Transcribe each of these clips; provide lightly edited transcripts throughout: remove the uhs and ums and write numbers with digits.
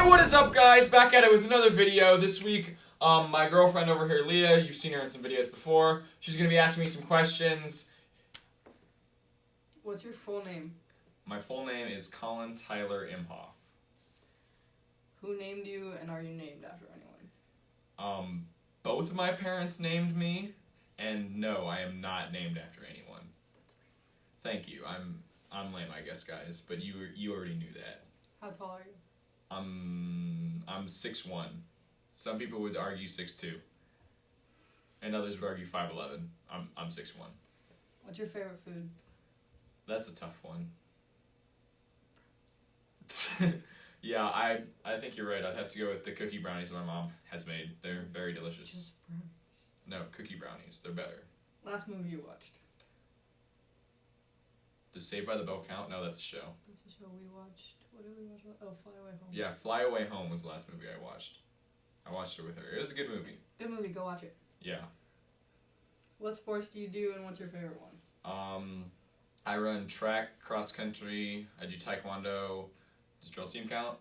What is up, guys? Back at it with another video. This week, my girlfriend over here, Leah, you've seen her in some videos before. She's going to be asking me some questions. What's your full name? My full name is Colin Tyler Imhoff. Who named you, and are you named after anyone? Both of my parents named me, and no, I am not named after anyone. Thank you. I'm lame, I guess, guys, but you already knew that. How tall are you? I'm 6'1". Some people would argue 6'2", and others would argue 5'11". I'm 6'1". What's your favorite food? That's a tough one. Yeah, I think you're right. I'd have to go with the cookie brownies that my mom has made. They're very delicious. Just brownies. No, cookie brownies. They're better. Last movie you watched? Does Saved by the Bell count? No, that's a show. That's a show we watched. What did we watch? Oh, Fly Away Home. Yeah, Fly Away Home was the last movie I watched. I watched it with her. It was a good movie. Good movie. Go watch it. Yeah. What sports do you do, and what's your favorite one? I run track, cross country. I do taekwondo. Does drill team count?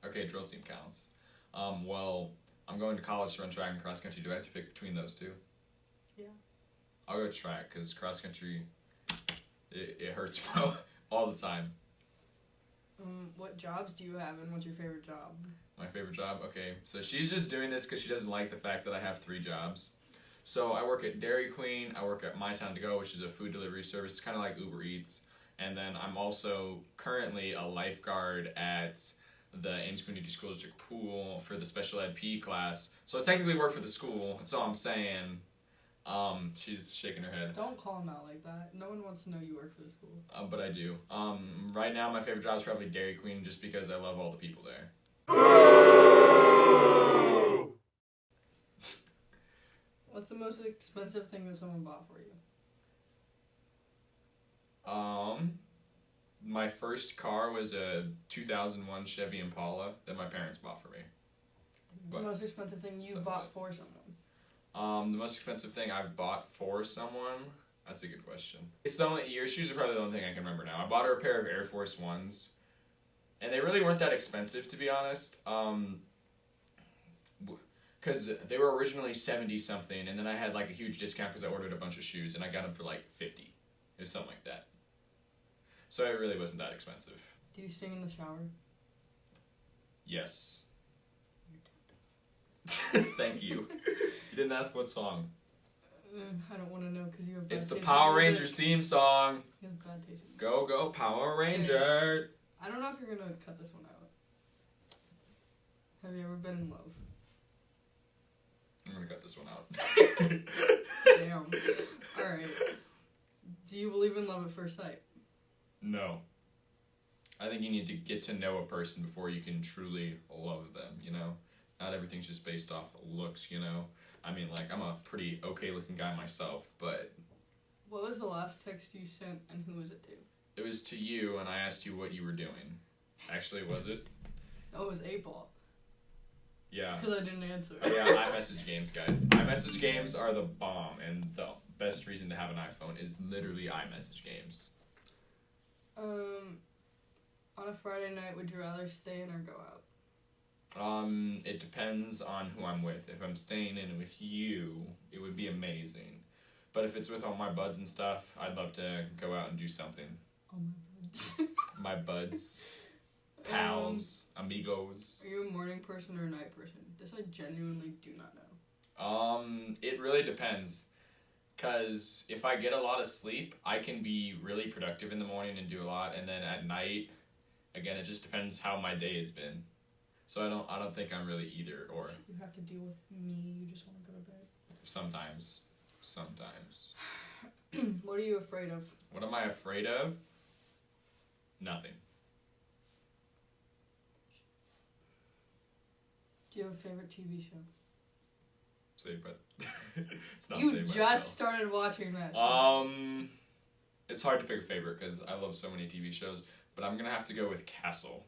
Okay, drill team counts. Well, I'm going to college to run track and cross country. Do I have to pick between those two? Yeah. I'll go track because cross country, it hurts all the time. What jobs do you have, and what's your favorite job? My favorite job? Okay, so she's just doing this because she doesn't like the fact that I have 3 jobs. So I work at Dairy Queen, I work at My Town To Go, which is a food delivery service. It's kind of like Uber Eats. And then I'm also currently a lifeguard at the Ames Community School District pool for the special ed PE class. So I technically work for the school, that's all I'm saying. She's shaking her head. Don't call him out like that. No one wants to know you work for the school. But I do. Right now my favorite job is probably Dairy Queen just because I love all the people there. What's the most expensive thing that someone bought for you? My first car was a 2001 Chevy Impala that my parents bought for me. What's the most expensive thing you bought for someone? The most expensive thing I've bought for someone? That's a good question. It's the only, your shoes are probably the only thing I can remember now. I bought her a pair of Air Force Ones, and they really weren't that expensive, to be honest. Because they were originally 70-something, and then I had like a huge discount because I ordered a bunch of shoes, and I got them for like 50. It was something like that. So it really wasn't that expensive. Do you sing in the shower? Yes. Thank you. You didn't ask what song. I don't want to know because you have bad It's the taste Power in music. Rangers theme song. You have bad taste in music. Go, go, Power Ranger. I don't know if you're going to cut this one out. Have you ever been in love? I'm going to cut this one out. Damn. Alright. Do you believe in love at first sight? No. I think you need to get to know a person before you can truly love them, you know? Not everything's just based off looks, you know? I mean, like, I'm a pretty okay-looking guy myself, but... What was the last text you sent, and who was it to? It was to you, and I asked you what you were doing. Actually, was it? Oh, it was 8-Ball. Yeah. Because I didn't answer. Oh, yeah, iMessage games, guys. iMessage games are the bomb, and the best reason to have an iPhone is literally iMessage games. On a Friday night, would you rather stay in or go out? It depends on who I'm with. If I'm staying in with you, it would be amazing. But if it's with all my buds and stuff, I'd love to go out and do something. Oh my god. My buds, pals, amigos. Are you a morning person or a night person? This I genuinely do not know. It really depends. Because if I get a lot of sleep, I can be really productive in the morning and do a lot. And then at night, again, it just depends how my day has been. So I don't think I'm really either or. You have to deal with me. You just want to go to bed. Sometimes. What are you afraid of? What am I afraid of? Nothing. Do you have a favorite TV show? Saved by it's not You Saved by the just started watching that show. Bell. It's hard to pick a favorite because I love so many TV shows, but I'm gonna have to go with Castle.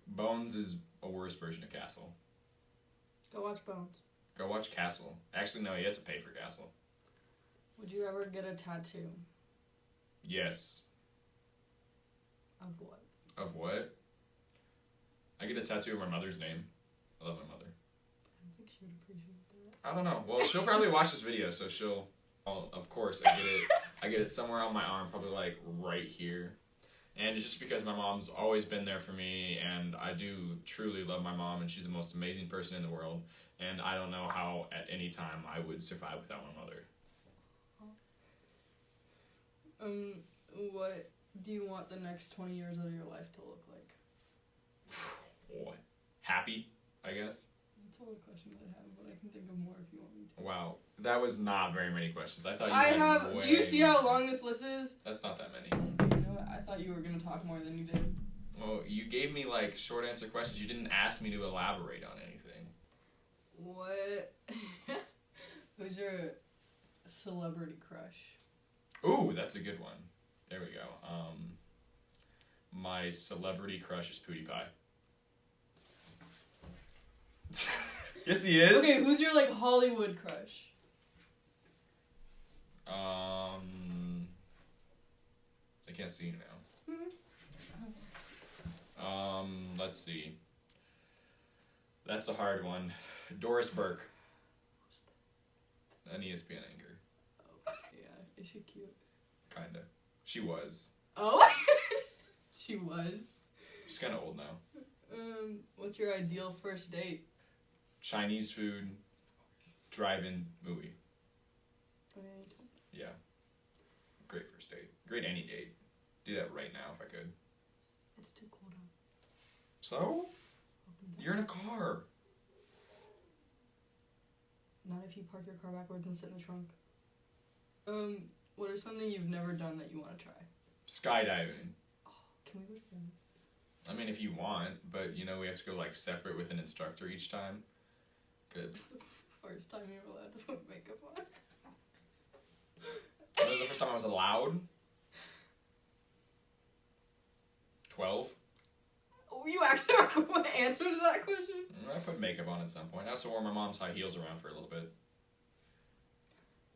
Bones is a worse version of Castle. Go watch Bones. Go watch Castle. Actually, no, you have to pay for Castle. Would you ever get a tattoo? Yes. Of what? Of what? I get a tattoo of my mother's name. I love my mother. I think she would appreciate that. I don't know. Well, she'll probably watch this video, so she'll. Well, of course, I get it. I get it somewhere on my arm, probably like right here. And it's just because my mom's always been there for me, and I do truly love my mom, and she's the most amazing person in the world. And I don't know how at any time I would survive without my mother. What do you want the next 20 years of your life to look like? What? Happy, I guess. That's all the questions I have, but I can think of more if you want me to. Wow, that was not very many questions. I thought you I had have. way Do you see how long this list is? That's not that many. You know what? I thought you were gonna talk more than you did. Well, you gave me like short answer questions. You didn't ask me to elaborate on anything. What? Who's your celebrity crush? Ooh, that's a good one. There we go. My celebrity crush is PewDiePie. Yes, he is. Okay, who's your like Hollywood crush? I can't see you now. Let's see. That's a hard one. Doris Burke. An ESPN anchor. Oh, yeah, is she cute? Kinda. She was. Oh, she was. She's kind of old now. What's your ideal first date? Chinese food, drive-in movie. Yeah. Great first date. Great any date. Do that right now if I could. It's too cold out. So? You're in a car. Not if you park your car backwards and sit in the trunk. What is something you've never done that you want to try? Skydiving. Oh, can we go together? I mean, if you want, but you know we have to go like separate with an instructor each time. Good. It's the first time you were allowed to put makeup on. That was the first time I was allowed. 12. Oh, you actually have an answer to that question? I put makeup on at some point. I also wore my mom's high heels around for a little bit.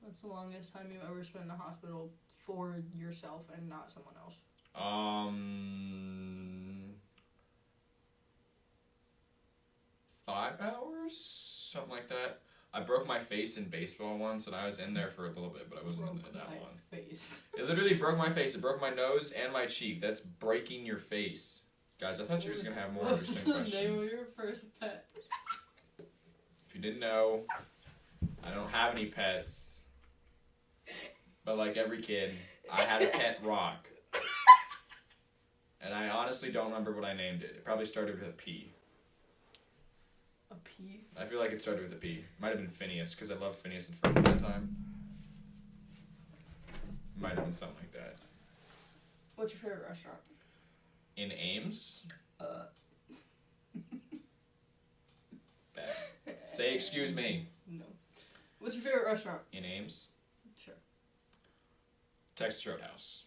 What's the longest time you've ever spent in the hospital for yourself and not someone else? 5 hours? Something like that. I broke my face in baseball once, and I was in there for a little bit, but I wasn't in there that long. Face. It literally broke my face. It broke my nose and my cheek. That's breaking your face. Guys, I thought you were going to have more interesting questions. What's the name of your first pet? If you didn't know, I don't have any pets. But like every kid, I had a pet rock. And I honestly don't remember what I named it. It probably started with a P. A P? I feel like it started with a P. Might have been Phineas, because I loved Phineas and Ferb at that time. Might have been something like that. What's your favorite restaurant? In Ames? Bad. Say excuse me. No. What's your favorite restaurant? In Ames? Sure. Texas Roadhouse.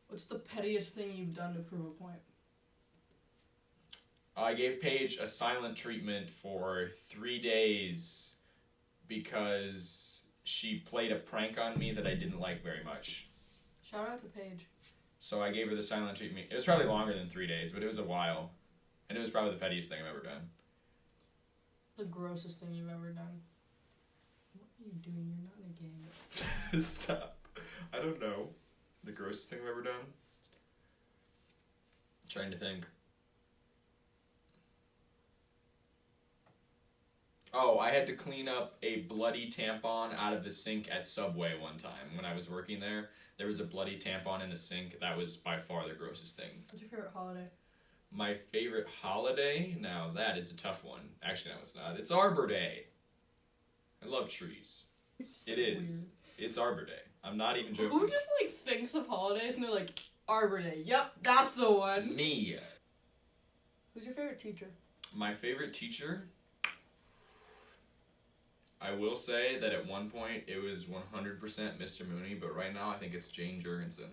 What's the pettiest thing you've done to prove a point? I gave Paige a silent treatment for 3 days because she played a prank on me that I didn't like very much. Shout out to Paige. So I gave her the silent treatment. It was probably longer than 3 days, but it was a while. And it was probably the pettiest thing I've ever done. The grossest thing you've ever done. What are you doing? You're not in a gang. Stop. I don't know. The grossest thing I've ever done? I'm trying to think. Oh, I had to clean up a bloody tampon out of the sink at Subway one time when I was working there. There was a bloody tampon in the sink. That was by far the grossest thing. What's your favorite holiday? My favorite holiday? Now, that is a tough one. Actually, no, it's not. It's Arbor Day. I love trees. So it is. Weird. It's Arbor Day. I'm not even joking. Who just, like, thinks of holidays and they're like, Arbor Day. Yep, that's the one. Me. Who's your favorite teacher? My favorite teacher? I will say that at one point it was 100% Mr. Mooney, but right now I think it's Jane Jurgensen.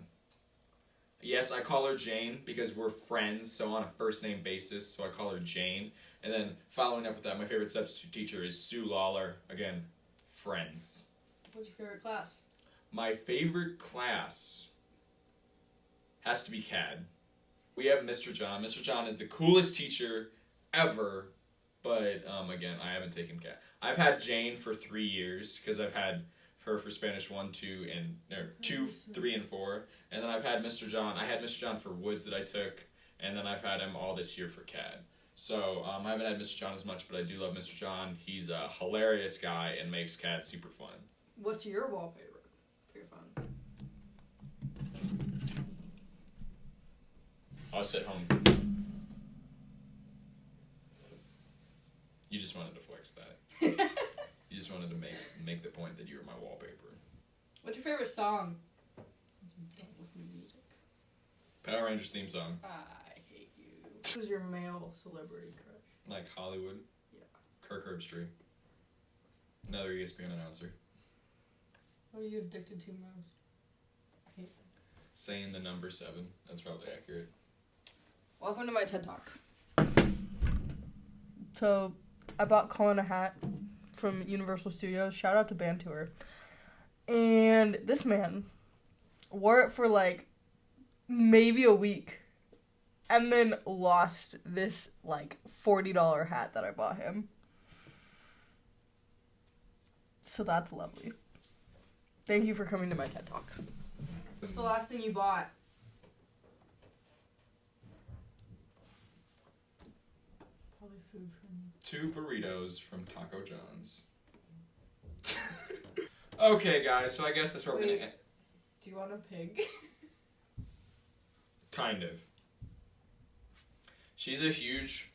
Yes, I call her Jane because we're friends, so on a first-name basis, so I call her Jane. And then following up with that, my favorite substitute teacher is Sue Lawler. Again, friends. What's your favorite class? My favorite class has to be CAD. We have Mr. John. Mr. John is the coolest teacher ever. But, again, I haven't taken Cat. I've had Jane for 3 years because I've had her for Spanish 1, 2, and 2, 3, and 4. And then I've had Mr. John. I had Mr. John for Woods that I took, and then I've had him all this year for CAD. So I haven't had Mr. John as much, but I do love Mr. John. He's a hilarious guy and makes CAD super fun. What's your wallpaper for your phone? Us at home. You just wanted to flex that. You just wanted to make the point that you were my wallpaper. What's your favorite song? Since you don't listen to music. Power Rangers theme song. I hate you. Who's your male celebrity crush? Like Hollywood. Yeah. Kirk Herbstreit. Another ESPN announcer. What are you addicted to most? I hate them. Saying the number 7. That's probably accurate. Welcome to my TED Talk. So, I bought Colin a hat from Universal Studios. Shout out to Band Tour. And this man wore it for like maybe a week. And then lost this like $40 hat that I bought him. So that's lovely. Thank you for coming to my TED Talk. What's the last thing you bought? Probably food from... 2 burritos from Taco John's. Okay, guys, so I guess that's where we're Wait. gonna end. Do you want a pig? Kind of. She's a huge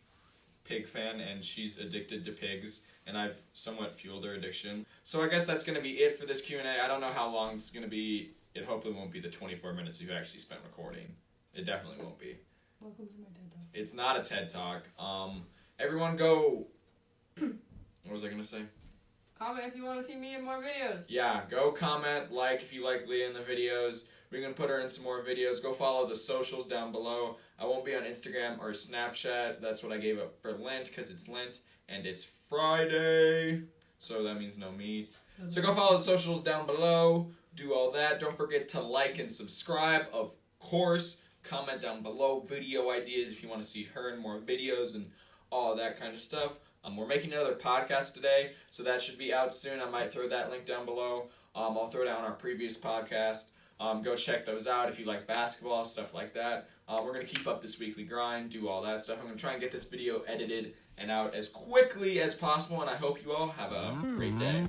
pig fan, and she's addicted to pigs, and I've somewhat fueled her addiction. So I guess that's going to be it for this Q&A. I don't know how long it's going to be. It hopefully won't be the 24 minutes you've actually spent recording. It definitely won't be. Welcome to my TED Talk. It's not a TED Talk. Everyone go... What was I going to say? Comment if you want to see me in more videos. Yeah, go comment, like if you like Leah in the videos. We're going to put her in some more videos. Go follow the socials down below. I won't be on Instagram or Snapchat. That's what I gave up for Lent because it's Lent and it's Friday. So that means no meat. So go follow the socials down below. Do all that. Don't forget to like and subscribe, of course. Comment down below video ideas if you want to see her in more videos and all that kind of stuff. We're making another podcast today, so that should be out soon. I might throw that link down below. I'll throw down our previous podcast. Go check those out if you like basketball, stuff like that. We're going to keep up this weekly grind, do all that stuff. I'm going to try and get this video edited and out as quickly as possible, and I hope you all have a great day.